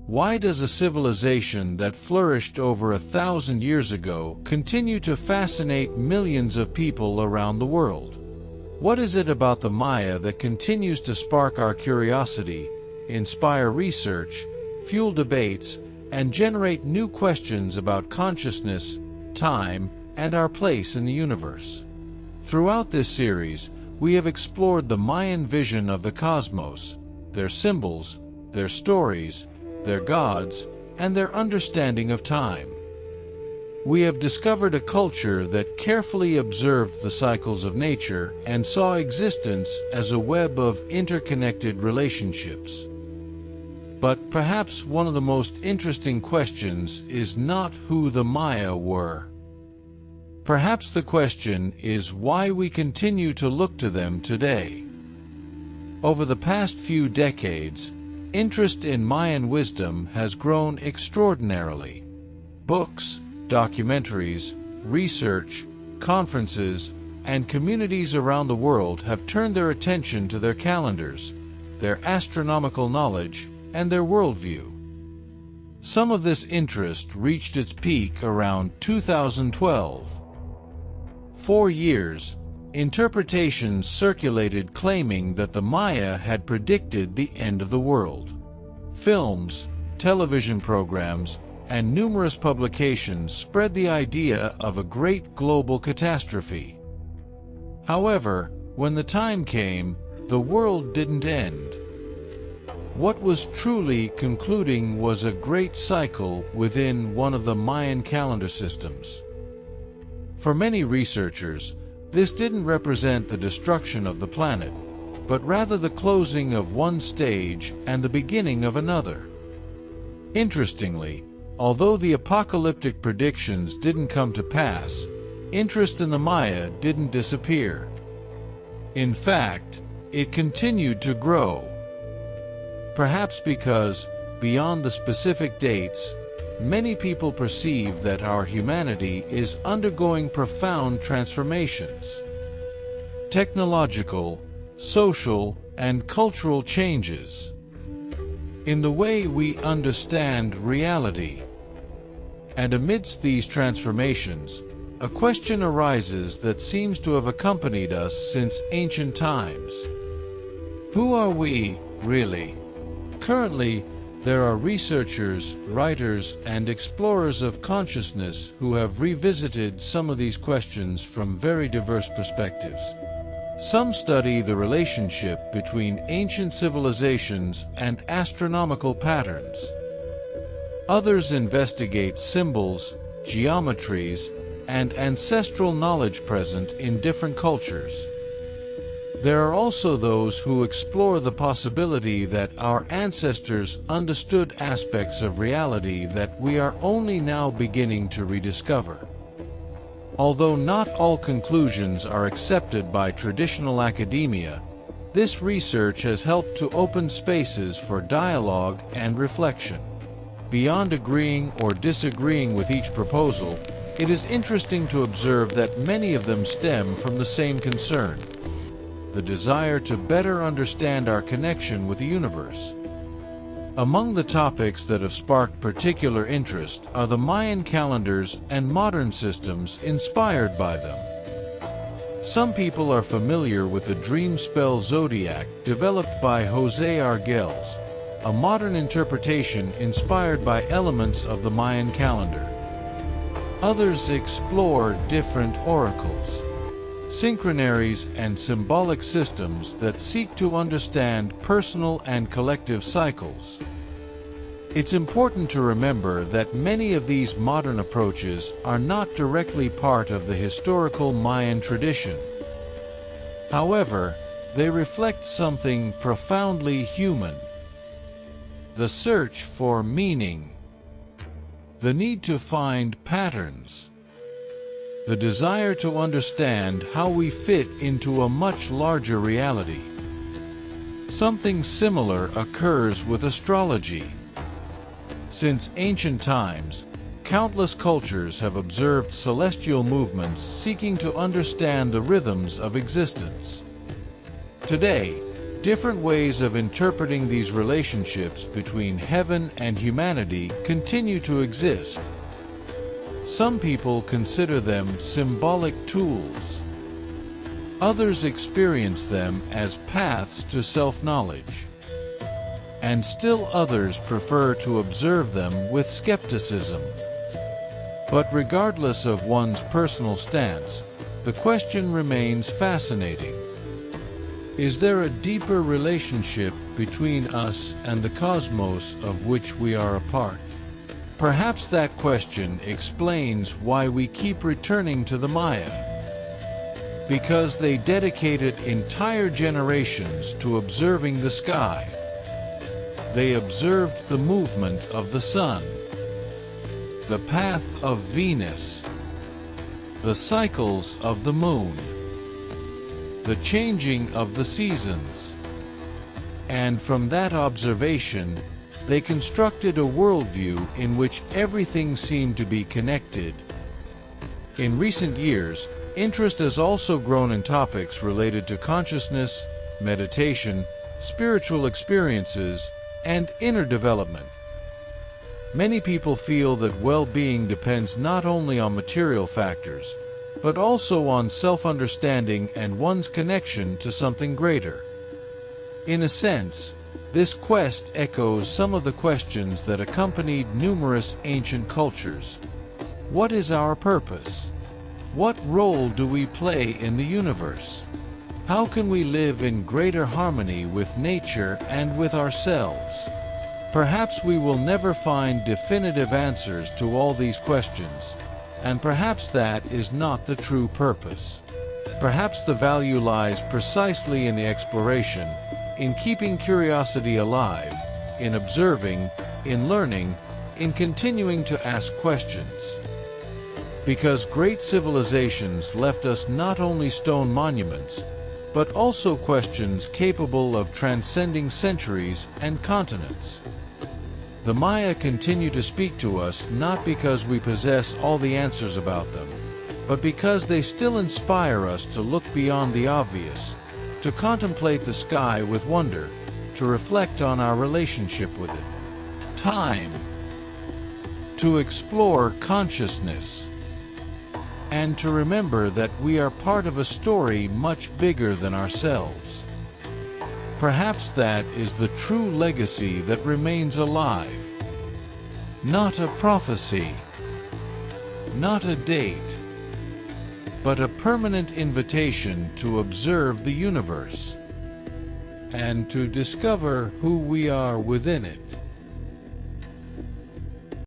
Why does a civilization that flourished over 1,000 years ago continue to fascinate millions of people around the world? What is it about the Maya that continues to spark our curiosity, inspire research, fuel debates, and generate new questions about consciousness, time, and our place in the universe? Throughout this series, we have explored the Mayan vision of the cosmos, their symbols, their stories, their gods, and their understanding of time. We have discovered a culture that carefully observed the cycles of nature and saw existence as a web of interconnected relationships. But perhaps one of the most interesting questions is not who the Maya were. Perhaps the question is why we continue to look to them today. Over the past few decades, interest in Mayan wisdom has grown extraordinarily. Books, documentaries, research, conferences, and communities around the world have turned their attention to their calendars, their astronomical knowledge, and their worldview. Some of this interest reached its peak around 2012. For years, interpretations circulated claiming that the Maya had predicted the end of the world. Films, television programs, and numerous publications spread the idea of a great global catastrophe. However, when the time came, the world didn't end. What was truly concluding was a great cycle within one of the Mayan calendar systems. For many researchers, this didn't represent the destruction of the planet, but rather the closing of one stage and the beginning of another. Interestingly, although the apocalyptic predictions didn't come to pass, interest in the Maya didn't disappear. In fact, it continued to grow. Perhaps because, beyond the specific dates, many people perceive that our humanity is undergoing profound transformations. Technological, social, and cultural changes in the way we understand reality. And amidst these transformations, a question arises that seems to have accompanied us since ancient times. Who are we, really? Currently, there are researchers, writers, and explorers of consciousness who have revisited some of these questions from very diverse perspectives. Some study the relationship between ancient civilizations and astronomical patterns. Others investigate symbols, geometries, and ancestral knowledge present in different cultures. There are also those who explore the possibility that our ancestors understood aspects of reality that we are only now beginning to rediscover. Although not all conclusions are accepted by traditional academia, this research has helped to open spaces for dialogue and reflection. Beyond agreeing or disagreeing with each proposal, it is interesting to observe that many of them stem from the same concern: the desire to better understand our connection with the universe. Among the topics that have sparked particular interest are the Mayan calendars and modern systems inspired by them. Some people are familiar with the dream spell zodiac developed by José Argels, a modern interpretation inspired by elements of the Mayan calendar. Others explore different oracles, synchronaries, and symbolic systems that seek to understand personal and collective cycles. It's important to remember that many of these modern approaches are not directly part of the historical Mayan tradition. However, they reflect something profoundly human: the search for meaning, the need to find patterns, the desire to understand how we fit into a much larger reality. Something similar occurs with astrology. Since ancient times, countless cultures have observed celestial movements seeking to understand the rhythms of existence. Today, Different ways of interpreting these relationships between heaven and humanity continue to exist. Some people consider them symbolic tools. Others experience them as paths to self-knowledge. And still others prefer to observe them with skepticism. But regardless of one's personal stance, the question remains fascinating. Is there a deeper relationship between us and the cosmos of which we are a part? Perhaps that question explains why we keep returning to the Maya. Because they dedicated entire generations to observing the sky. They observed the movement of the sun, the path of Venus, the cycles of the moon, the changing of the seasons. And from that observation, they constructed a worldview in which everything seemed to be connected. In recent years, interest has also grown in topics related to consciousness, meditation, spiritual experiences, and inner development. Many people feel that well-being depends not only on material factors, but also on self-understanding and one's connection to something greater. In a sense, this quest echoes some of the questions that accompanied numerous ancient cultures. What is our purpose? What role do we play in the universe? How can we live in greater harmony with nature and with ourselves? Perhaps we will never find definitive answers to all these questions, and perhaps that is not the true purpose. Perhaps the value lies precisely in the exploration, in keeping curiosity alive, in observing, in learning, in continuing to ask questions. Because great civilizations left us not only stone monuments, but also questions capable of transcending centuries and continents. The Maya continue to speak to us not because we possess all the answers about them, but because they still inspire us to look beyond the obvious, to contemplate the sky with wonder, to reflect on our relationship with it. Time. To explore consciousness. And to remember that we are part of a story much bigger than ourselves. Perhaps that is the true legacy that remains alive. Not a prophecy, not a date, but a permanent invitation to observe the universe and to discover who we are within it.